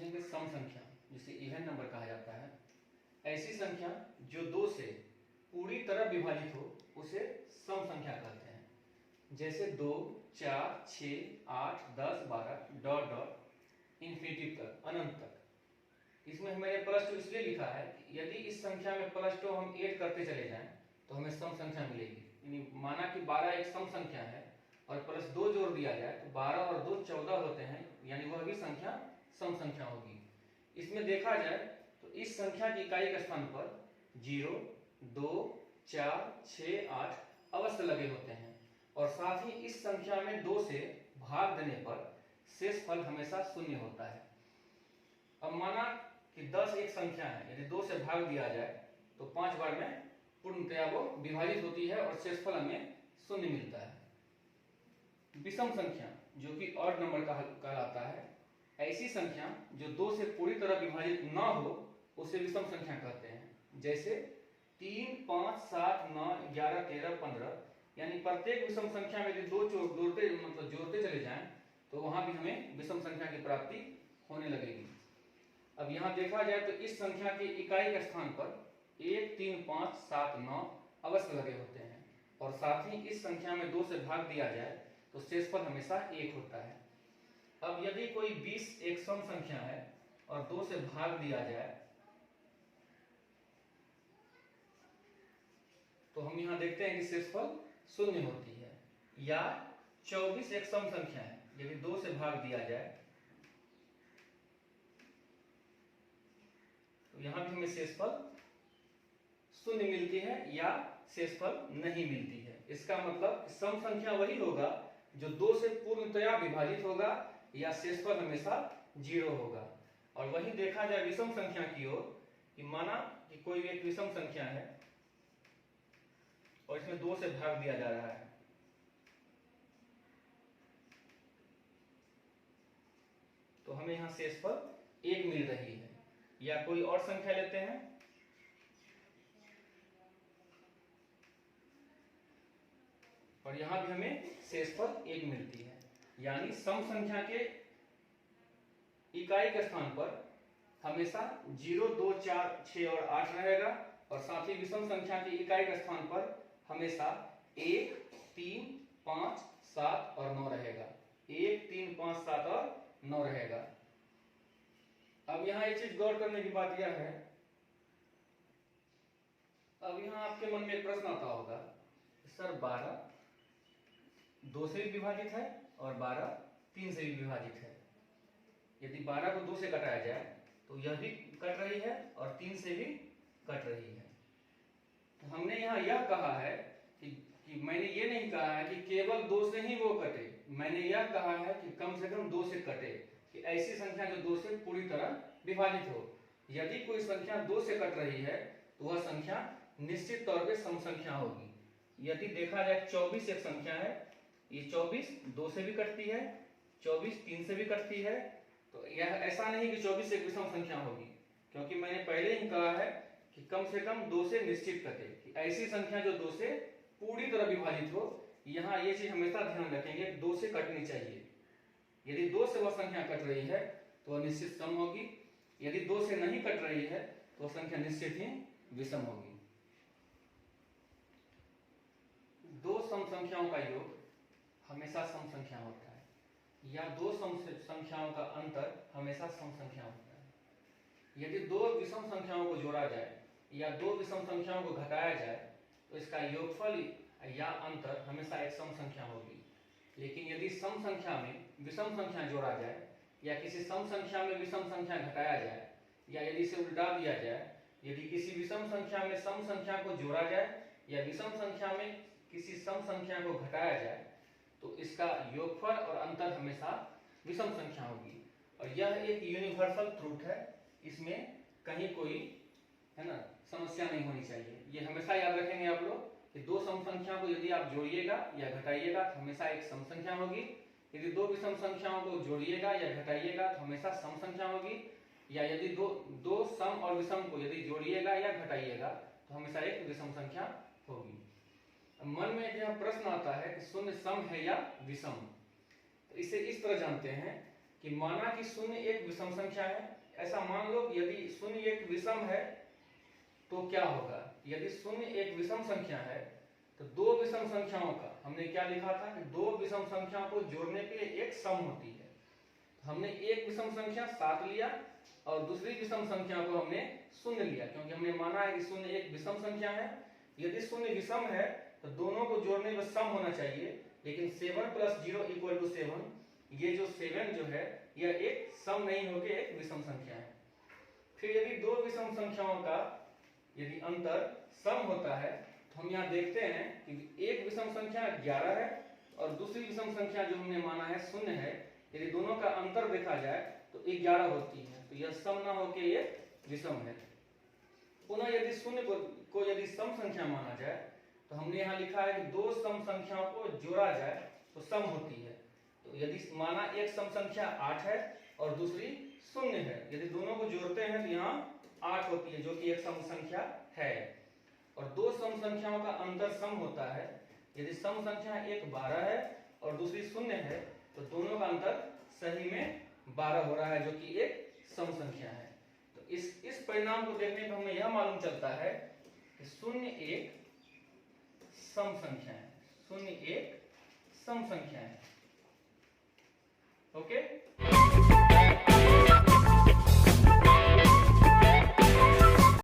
लिखेंगे सम संख्या, जिसे इवन नंबर कहा जाता है। ऐसी संख्या जो 2 से पूरी तरह विभाजित हो उसे सम संख्या कहते हैं। जैसे 2, 4, 6, 8, 10, 12 डॉट डॉट इन्फिनिटी तक, अनंत तक। इसमें मैंने +2 इसलिए लिखा है कि यदि इस संख्या में +2 हम ऐड करते चले जाएं तो हमें सम संख्या मिलेगी। यानी माना कि 12 एक सम संख्या है और +2 जोड़ दिया जाए तो 12 और 2 14 होते हैं, यानी वह भी संख्या सम संख्या होगी। इसमें देखा जाए तो इस संख्या की इकाई के स्थान पर 0, 2, 4, 6, 8 अवश्य लगे होते हैं और साथ ही इस संख्या में 2 से भाग देने पर शेष फल हमेशा शून्य होता है। अब माना कि 10 एक संख्या है, यदि 2 से भाग दिया जाए तो 5 बार में पूर्णतया वो विभाजित होती है और शेषफल हमें शून्य मिलता है। विषम संख्या जो कि ऑड नंबर कहलाता है, ऐसी संख्या जो 2 से पूरी तरह विभाजित ना हो उसे विषम संख्या कहते हैं। जैसे 3, 5, 7, 9, 11, 13, 15, यानी प्रत्येक विषम संख्या में यदि 2 जोड़ते चले जाएं तो वहां भी हमें विषम संख्या की प्राप्ति होने लगेगी। अब यहाँ देखा जाए तो इस संख्या की इकाई के स्थान पर 1, 3, 5, 7, 9 अवश्य लगे होते हैं और साथ ही इस संख्या में 2 से भाग दिया जाए तो शेषफल हमेशा 1 होता है। अब यदि कोई 20 एक सम संख्या है और 2 से भाग दिया जाए तो हम यहाँ देखते हैं कि शेषफल शून्य होती है। या 24 एक सम संख्या है, यदि 2 से भाग दिया जाए तो यहाँ भी हमें शेषफल शून्य मिलती है या शेषफल नहीं मिलती है। इसका मतलब सम संख्या वही होगा जो 2 से पूर्णतया विभाजित होगा या शेषफल हमेशा 0 होगा। और वही देखा जाए विषम संख्या की ओर कि माना कि कोई एक विषम संख्या है और इसमें 2 से भाग दिया जा रहा है तो हमें यहां शेषफल 1 मिल रही है। या कोई और संख्या लेते हैं, और यहां भी हमें शेषफल 1 मिलती है। यानी सम संख्या के इकाई के स्थान पर हमेशा 0, 2, 4, 6 और 8 रहेगा और साथ ही विषम संख्या की इकाई के स्थान पर हमेशा 1, 3, 5, 7 और 9 रहेगा। 1, 3, 5, 7 और 9 रहेगा। अब यहाँ एक चीज गौर करने की बात यह है, अब यहाँ आपके मन में एक प्रश्न आता होगा, सर 12 2 से भी विभाजित है और 12 3 से भी विभाजित है। यदि 12 को 2 से घटाया जाए तो यह भी कट रही है और 3 से भी कट रही है। तो हमने यहाँ यह कहा है कि मैंने ये नहीं कहा है कि केवल 2 से ही वो कटे, मैंने यह कहा है कि कम से कम 2 से कटे, कि ऐसी संख्या जो 2 से पूरी तरह विभाजित हो। यदि कोई संख्या 2 से कट रही है तो वह संख्या निश्चित तौर पे सम संख्या होगी। यदि देखा जाए 24 एक संख्या है, ये 24 2 से भी कटती है, 24 3 से भी कटती है, तो यह ऐसा नहीं कि 24 एक विषम संख्या होगी, क्योंकि मैंने पहले ही कहा है कि कम से कम 2 से निश्चित कटे, कि ऐसी संख्या जो 2 से पूरी तरह विभाजित हो। यहाँ ये चीज हमेशा ध्यान रखेंगे, 2 से कटनी चाहिए। यदि 2 से वह संख्या कट रही है तो वह निश्चित सम होगी, यदि 2 से नहीं कट रही है तो वह संख्या निश्चित ही विषम होगी। 2 सम संख्याओं का योग हमेशा सम संख्या होता है, या 2 सम संख्याओं का अंतर हमेशा सम संख्या होता है। यदि 2 विषम संख्याओं को जोड़ा जाए या 2 विषम संख्याओं को घटाया जाए तो इसका योगफल या अंतर हमेशा एक सम संख्या होगी। लेकिन यदि सम संख्या में विषम संख्या जोड़ा जाए या किसी सम संख्या में विषम संख्या घटाया जाए, या यदि इसे उल्टा दिया जाए, यदि किसी विषम संख्या में सम संख्या को जोड़ा जाए या विषम संख्या में किसी सम संख्या को घटाया जाए तो इसका योगफल और अंतर हमेशा विषम संख्या होगी। और यह एक यूनिवर्सल ट्रूथ है, इसमें कहीं कोई है ना समस्या नहीं होनी चाहिए। ये हमेशा याद रखेंगे आप लोग कि 2 सम संख्या को यदि आप जोड़िएगा या घटाइएगा तो हमेशा एक सम संख्या होगी। यदि 2 विषम संख्याओं को जोड़िएगा या घटाइएगा तो हमेशा सम संख्या होगी। या यदि दो सम और विषम को यदि जोड़िएगा या घटाइएगा तो हमेशा एक विषम संख्या होगी। मन में यह प्रश्न आता है कि शून्य सम है या विषम। तो इसे इस तरह जानते हैं कि माना कि शून्य एक विषम संख्या है ऐसा मान लो कि यदि शून्य एक विषम है तो क्या होगा। यदि शून्य एक विषम संख्या है तो दो विषम संख्याओं का, हमने क्या लिखा था कि दो विषम संख्याओं को जोड़ने के लिए एक सम होती है। तो हमने एक विषम संख्या 7 लिया और दूसरी विषम संख्या को हमने शून्य लिया, क्योंकि हमने माना है कि शून्य एक विषम संख्या है। यदि शून्य विषम है तो दोनों को जोड़ने में सम होना चाहिए, लेकिन 7 + 0 = 7, ये जो 7 जो है यह एक सम नहीं होकर एक विषम संख्या है। फिर यदि दो विषम संख्याओं का यदि अंतर सम होता है तो हम यहाँ देखते हैं कि एक विषम संख्या 11 है और दूसरी विषम संख्या जो हमने माना है 0 है। यदि दोनों का अंतर देखा जाए तो 11 होती है, तो यह सम ना होकर ये विषम है। पुनः यदि शून्य को यदि सम संख्या माना जाए तो हमने यहाँ लिखा है कि दो सम संख्याओं को जोड़ा जाए तो सम होती है। तो यदि माना एक सम संख्या 8 है और दूसरी 0 है, यदि दोनों को जोड़ते हैं तो यहाँ 8 होती है, जो कि एक सम संख्या है। और दो सम संख्याओं का अंतर सम होता है। यदि सम संख्या एक 12 है और दूसरी 0 है तो दोनों का अंतर सही में 12 हो रहा है, जो कि एक सम संख्या है। तो इस परिणाम को देखने पर हमें यह मालूम चलता है कि 0 एक सम संख्या है। 0 एक सम संख्या है। ओके।